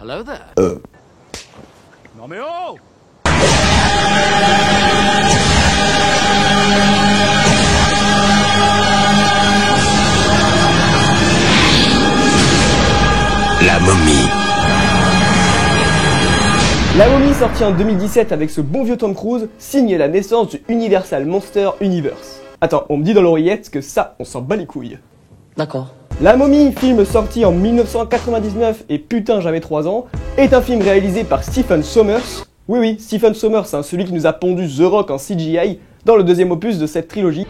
Hello there. Non mais oh! La momie. La momie, sortie en 2017 avec ce bon vieux Tom Cruise, signe la naissance du Universal Monster Universe. Attends, on me dit dans l'oreillette que ça, on s'en bat les couilles. D'accord. La momie, film sorti en 1999 et putain j'avais 3 ans, est un film réalisé par Stephen Sommers. Oui, Stephen Sommers, hein, celui qui nous a pondu The Rock en CGI dans le deuxième opus de cette trilogie.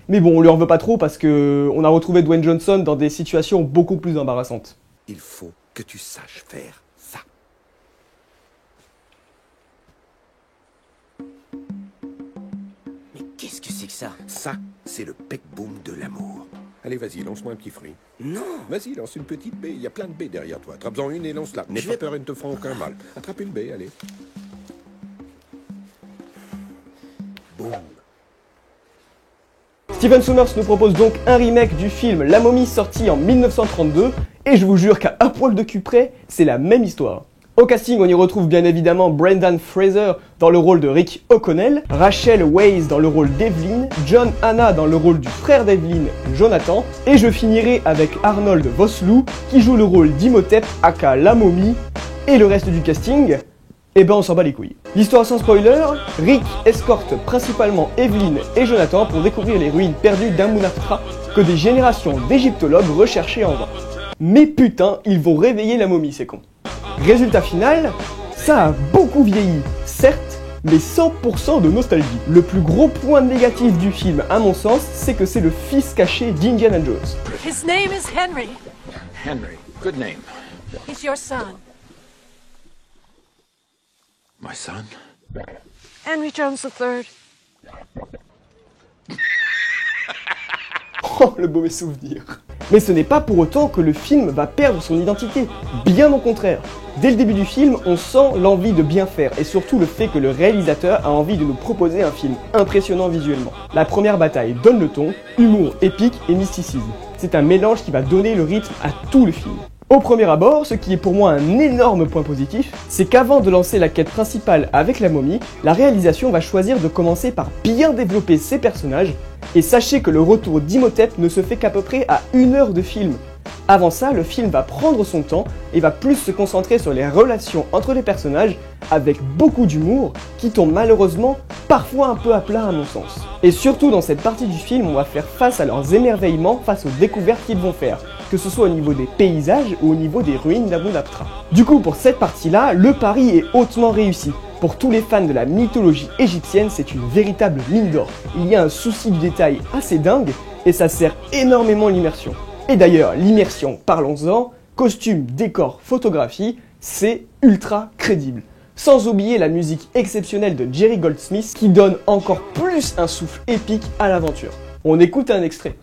Mais bon, on lui en veut pas trop parce que on a retrouvé Dwayne Johnson dans des situations beaucoup plus embarrassantes. Il faut que tu saches faire ça. Mais qu'est-ce que c'est que ça? Ça, c'est le bec-boom de l'amour. Allez, vas-y, lance-moi un petit fruit. Non. Vas-y, lance une petite baie. Il y a plein de baies derrière toi. Attrape-en une et lance-la. N'aie pas peur, elles ne te feront aucun mal. Attrape une baie, allez. Boum. Stephen Sommers nous propose donc un remake du film La Momie sorti en 1932, et je vous jure qu'à un poil de cul près, c'est la même histoire. Au casting, on y retrouve bien évidemment Brendan Fraser dans le rôle de Rick O'Connell, Rachel Weisz dans le rôle d'Evelyn, John Hannah dans le rôle du frère d'Evelyn, Jonathan, et je finirai avec Arnold Vosloo qui joue le rôle d'Imhotep aka La Momie, et le reste du casting, eh ben on s'en bat les couilles. L'histoire sans spoiler, Rick escorte principalement Evelyn et Jonathan pour découvrir les ruines perdues d'Amunaptra que des générations d'égyptologues recherchaient en vain. Mais putain, ils vont réveiller la momie, c'est con. Résultat final, ça a beaucoup vieilli, certes, mais 100% de nostalgie. Le plus gros point négatif du film, à mon sens, c'est que c'est le fils caché d'Indiana Jones. His name is Henry. Henry. Good name. He's your son. My son? Henry Jones III. Oh, le mauvais souvenir. Mais ce n'est pas pour autant que le film va perdre son identité, bien au contraire. Dès le début du film, on sent l'envie de bien faire, et surtout le fait que le réalisateur a envie de nous proposer un film impressionnant visuellement. La première bataille donne le ton, humour épique et mysticisme. C'est un mélange qui va donner le rythme à tout le film. Au premier abord, ce qui est pour moi un énorme point positif, c'est qu'avant de lancer la quête principale avec la momie, la réalisation va choisir de commencer par bien développer ses personnages, et sachez que le retour d'Imhotep ne se fait qu'à peu près à 1 heure de film. Avant ça, le film va prendre son temps et va plus se concentrer sur les relations entre les personnages, avec beaucoup d'humour, qui tombe malheureusement parfois un peu à plat à mon sens. Et surtout dans cette partie du film, on va faire face à leurs émerveillements face aux découvertes qu'ils vont faire, que ce soit au niveau des paysages ou au niveau des ruines d'Amunaptra. Du coup, pour cette partie-là, le pari est hautement réussi. Pour tous les fans de la mythologie égyptienne, c'est une véritable mine d'or. Il y a un souci du détail assez dingue, et ça sert énormément l'immersion. Et d'ailleurs, l'immersion, parlons-en, costume, décor, photographie, c'est ultra crédible. Sans oublier la musique exceptionnelle de Jerry Goldsmith qui donne encore plus un souffle épique à l'aventure. On écoute un extrait.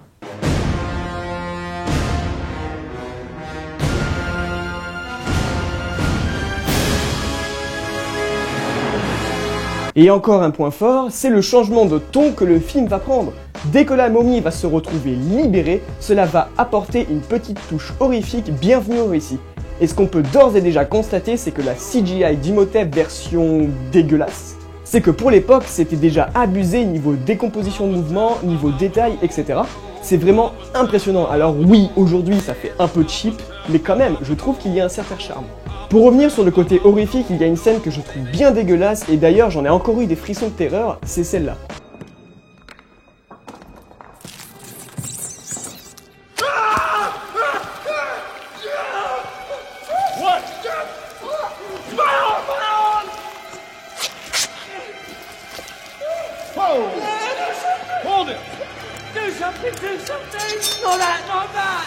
Et encore un point fort, c'est le changement de ton que le film va prendre. Dès que la momie va se retrouver libérée, cela va apporter une petite touche horrifique bienvenue au récit. Et ce qu'on peut d'ores et déjà constater, c'est que la CGI d'Imhotep version dégueulasse, c'est que pour l'époque, c'était déjà abusé niveau décomposition de mouvement, niveau détail, etc. C'est vraiment impressionnant. Alors oui, aujourd'hui ça fait un peu cheap, mais quand même, je trouve qu'il y a un certain charme. Pour revenir sur le côté horrifique, il y a une scène que je trouve bien dégueulasse, et d'ailleurs j'en ai encore eu des frissons de terreur, c'est celle-là. Hold it! Do something! Do something! Not that! Not that!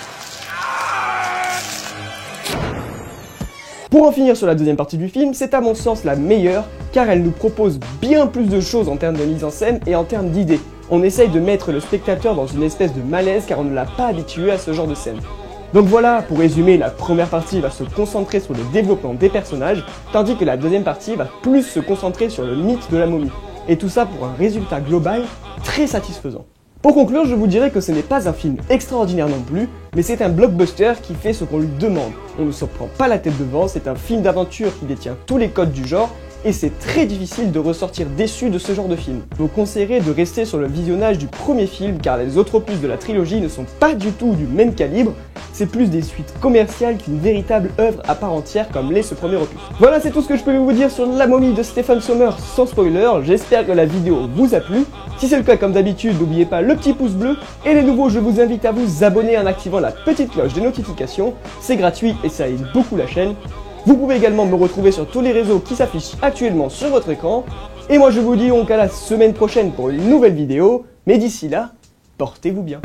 Pour en finir sur la deuxième partie du film, c'est à mon sens la meilleure, car elle nous propose bien plus de choses en termes de mise en scène et en termes d'idées. On essaye de mettre le spectateur dans une espèce de malaise car on ne l'a pas habitué à ce genre de scène. Donc voilà, pour résumer, la première partie va se concentrer sur le développement des personnages, tandis que la deuxième partie va plus se concentrer sur le mythe de la momie. et tout ça pour un résultat global très satisfaisant. Pour conclure, je vous dirais que ce n'est pas un film extraordinaire non plus, mais c'est un blockbuster qui fait ce qu'on lui demande. On ne se prend pas la tête devant, c'est un film d'aventure qui détient tous les codes du genre, et c'est très difficile de ressortir déçu de ce genre de film. Je vous conseillerais de rester sur le visionnage du premier film car les autres opus de la trilogie ne sont pas du tout du même calibre, c'est plus des suites commerciales qu'une véritable œuvre à part entière comme l'est ce premier opus. Voilà, c'est tout ce que je peux vous dire sur La Momie de Stephen Sommers sans spoiler, j'espère que la vidéo vous a plu. Si c'est le cas, comme d'habitude, n'oubliez pas le petit pouce bleu, et les nouveaux, je vous invite à vous abonner en activant la petite cloche de notification, c'est gratuit et ça aide beaucoup la chaîne. Vous pouvez également me retrouver sur tous les réseaux qui s'affichent actuellement sur votre écran. Et moi je vous dis donc à la semaine prochaine pour une nouvelle vidéo. Mais d'ici là, portez-vous bien.